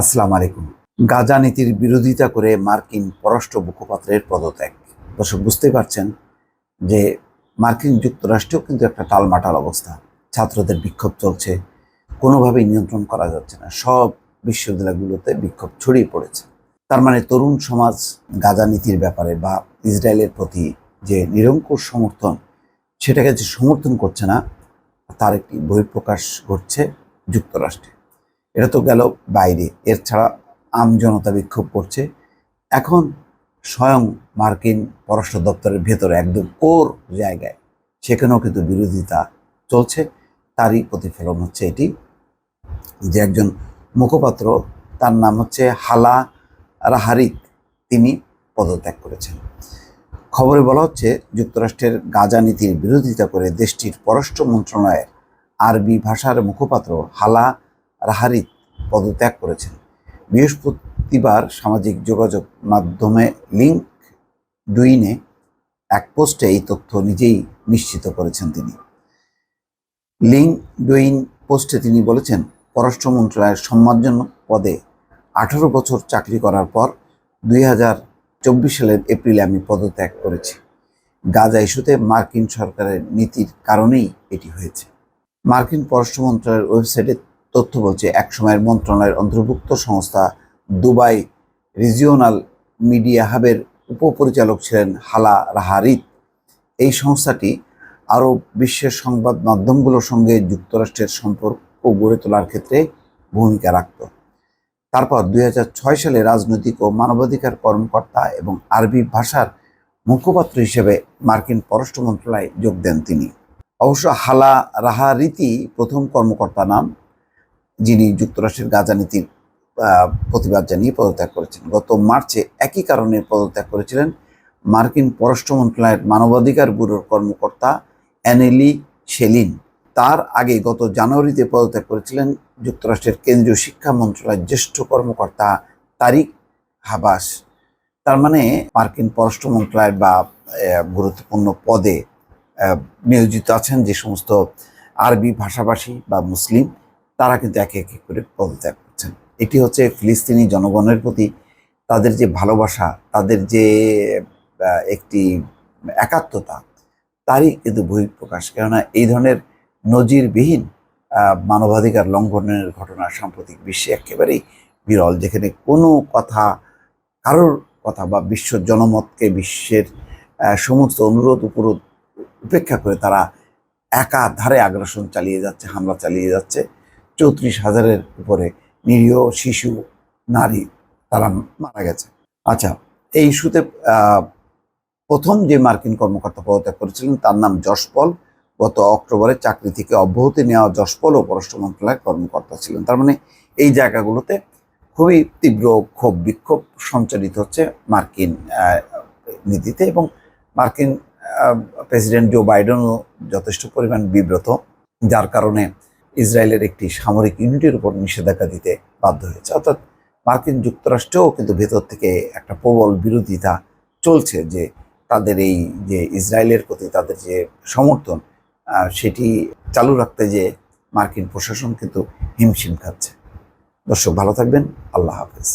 আসসালামু আলাইকুম। গাজা নীতির বিরোধিতা করে মার্কিন পররাষ্ট্র মুখপাত্রের পদত্যাগ। দর্শক বুঝতেই পারছেন যে মার্কিন যুক্তরাষ্ট্রেও কিন্তু একটা টালমাটাল অবস্থা। ছাত্রদের বিক্ষোভ চলছে, কোনোভাবেই নিয়ন্ত্রণ করা যাচ্ছে না। সব বিশ্ববিদ্যালয়গুলোতে বিক্ষোভ ছড়িয়ে পড়েছে। তার মানে তরুণ সমাজ গাজা নীতির ব্যাপারে বা ইসরায়েলের প্রতি যে নিরঙ্কুশ সমর্থন, সেটাকে যে সমর্থন করছে না, তার একটি বহিঃপ্রকাশ ঘটছে যুক্তরাষ্ট্রে। এটা তো গেল বাইরে, এর ছাড়া জনতা বিক্ষোভ করছে। এখন স্বয়ং মার্কিন পররাষ্ট্র দপ্তরের ভেতরে একদম কোর জায়গায় সেখানেও কিন্তু বিরোধিতা চলছে। তারই প্রতিফলন হচ্ছে এটি যে একজন মুখপাত্র, তার নাম হচ্ছে হালা রাহারিক, তিনি পদত্যাগ করেছেন। খবরে বলা হচ্ছে যুক্তরাষ্ট্রের গাজা নীতির বিরোধিতা করে দেশটির পররাষ্ট্র মন্ত্রণালয়ের আরবি ভাষার মুখপাত্র হালা রাহারিক পদত্যাগ করেছেন। বৃহস্পতিবার সামাজিক যোগাযোগ মাধ্যমে লিঙ্কডইনে এক পোস্টে এই তথ্য নিজেই নিশ্চিত করেছেন তিনি। লিঙ্কডইন পোস্টে তিনি বলেছেন, পররাষ্ট্র মন্ত্রণালয়ের সম্মানজনক পদে 18 বছর চাকরি করার পর 2024 সালের এপ্রিলে আমি পদত্যাগ করেছি। গাজা ইস্যুতে মার্কিন সরকারের নীতির কারণেই এটি হয়েছে। মার্কিন পররাষ্ট্র মন্ত্রণালয়ের ওয়েবসাইটে তথ্য বলছে, একসময়ের মন্ত্রণালয়ের অন্তর্ভুক্ত সংস্থা দুবাই রিজিওনাল মিডিয়া হাবের উপপরিচালক ছিলেন হালা রাহারিক। এই সংস্থাটি আরব বিশ্বের সংবাদ মাধ্যমগুলোর সঙ্গে যুক্তরাষ্ট্রের সম্পর্ক গড়ে তোলার ক্ষেত্রে ভূমিকা রাখত। তারপর 2006 সালে রাজনৈতিক ও মানবাধিকার কর্মকর্তা এবং আরবি ভাষার মুখপাত্র হিসেবে মার্কিন পররাষ্ট্র মন্ত্রণালয়ে যোগ দেন তিনি। অবশ্য হালা রাহারিতি প্রথম কর্মকর্তা নাম যিনি যুক্তরাষ্ট্রের গাজা নীতির প্রতিবাদ জানিয়ে পদত্যাগ করেছেন। গত মার্চে একই কারণে পদত্যাগ করেছিলেন মার্কিন পররাষ্ট্র মন্ত্রণালয়ের মানবাধিকার ব্যুরোর কর্মকর্তা অ্যানেলি শেলিন। তার আগে গত জানুয়ারিতে পদত্যাগ করেছিলেন যুক্তরাষ্ট্রের কেন্দ্রীয় শিক্ষা মন্ত্রণালয়ের জ্যেষ্ঠ কর্মকর্তা তারিক হাবাস। তার মানে মার্কিন পররাষ্ট্র মন্ত্রণালয়ের বা গুরুত্বপূর্ণ পদে নিয়োজিত আছেন যে সমস্ত আরবি ভাষাভাষী বা মুসলিম, তারা কিন্তু একে একে করে পদত্যাগ করছেন। এটি হচ্ছে ফিলিস্তিনি জনগণের প্রতি তাদের যে ভালোবাসা, তাদের যে একটি একাত্মতা, তারই কিন্তু বহিঃপ্রকাশ। কেননা এই ধরনের নজিরবিহীন মানবাধিকার লঙ্ঘনের ঘটনা সাম্প্রতিক বিশ্বে একেবারেই বিরল, যেখানে কোনো কথা, কারোর কথা বা বিশ্ব জনমতকে, বিশ্বের সমস্ত অনুরোধ উপরোধ উপেক্ষা করে তারা একাধারে আগ্রাসন চালিয়ে যাচ্ছে, হামলা চালিয়ে যাচ্ছে। 34,000-এর উপরে নিরীহ শিশু, নারী তারা মারা গেছে। আচ্ছা, এই ইস্যুতে প্রথম যে মার্কিন কর্মকর্তা পদত্যাগ করেছিলেন তার নাম জশ পল। গত অক্টোবরে চাকরি থেকে অব্যাহতি নেওয়া জশ পলও পররাষ্ট্র মন্ত্রণালয়ের কর্মকর্তা ছিলেন। তার মানে এই জায়গাগুলোতে খুবই তীব্র ক্ষোভ বিক্ষোভ সঞ্চারিত হচ্ছে মার্কিন নীতিতে, এবং মার্কিন প্রেসিডেন্ট জো বাইডেনও যথেষ্ট পরিমাণ বিব্রত, যার কারণে ইসরায়েলের একটি সামরিক ইউনিটের উপর নিষেধাজ্ঞা দিতে বাধ্য হয়েছে। অর্থাৎ মার্কিন যুক্তরাষ্ট্রেও কিন্তু ভেতর থেকে একটা প্রবল বিরোধিতা চলছে যে তাদের এই যে ইসরায়েলের প্রতি তাদের যে সমর্থন, সেটি চালু রাখতে যে মার্কিন প্রশাসন কিন্তু হিমশিম খাচ্ছে। দর্শক ভালো থাকবেন, আল্লাহ হাফেজ।